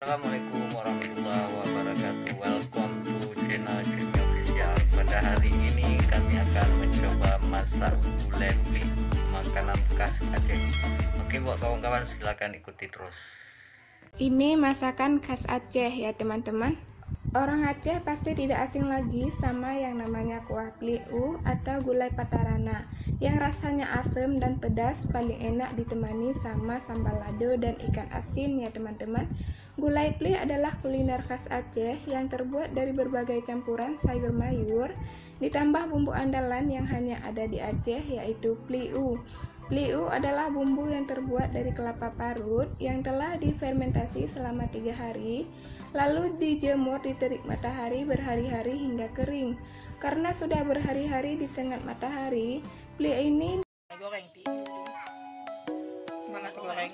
Assalamualaikum warahmatullahi wabarakatuh. Welcome to channel Jimmy Official. Pada hari ini kami akan mencoba masak gulai pli, makanan khas Aceh. Oke, buat kawan-kawan silakan ikuti terus. Ini masakan khas Aceh ya teman-teman. Orang Aceh pasti tidak asing lagi sama yang namanya kuah pliu atau gulai patarana, yang rasanya asam dan pedas, paling enak ditemani sama sambal lado dan ikan asin ya teman-teman. Gulai pli adalah kuliner khas Aceh yang terbuat dari berbagai campuran sayur mayur ditambah bumbu andalan yang hanya ada di Aceh, yaitu pliu. Pliu adalah bumbu yang terbuat dari kelapa parut yang telah difermentasi selama 3 hari, lalu dijemur di terik matahari berhari-hari hingga kering. Karena sudah berhari-hari disengat matahari, pli ini goreng semangat goreng.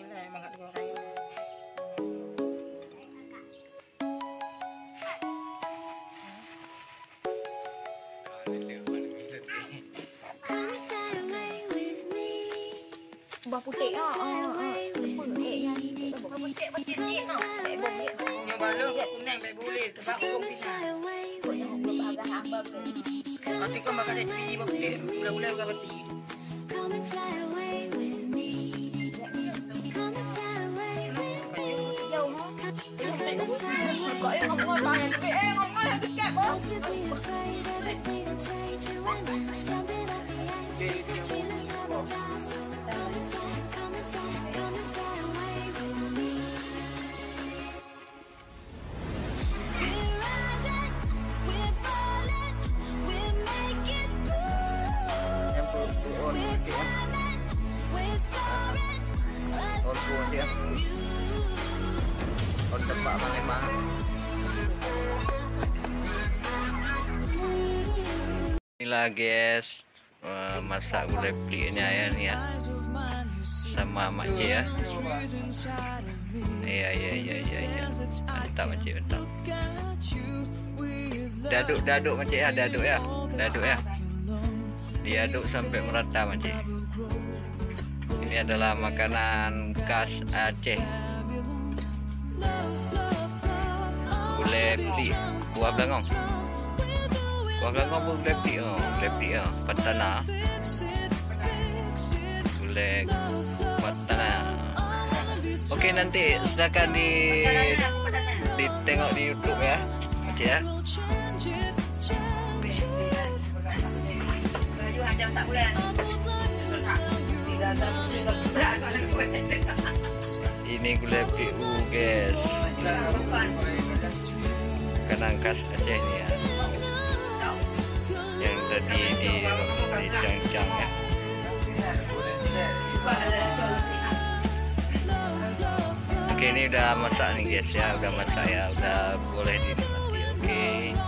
Buah putih putih ni no. Baik boleh. Yang baru kuning baik boleh sebab belum pisang. Nanti kau makan biji buah putih, gula-gula juga mati. Inilah guys, masak gulai pli-nya ya nih ya, sama makcik ya. Iya. Mantap makcik, mantap. Daduk makcik ya, daduk ya. Diaduk sampai merata makcik. Ini adalah makanan khas Aceh. Gulai pli, buah belangong. Kuah belangong pun gulai pli patana. Gulai patana. Oke, nanti silakan ditengok di YouTube ya, macam ya. Ini gulai pliu guys, makanan khas Aceh ni ya, yang tadi dicang-cang ya. Oke, ini udah masak nih guys ya, udah masak ya, udah boleh dinikmati. Oke.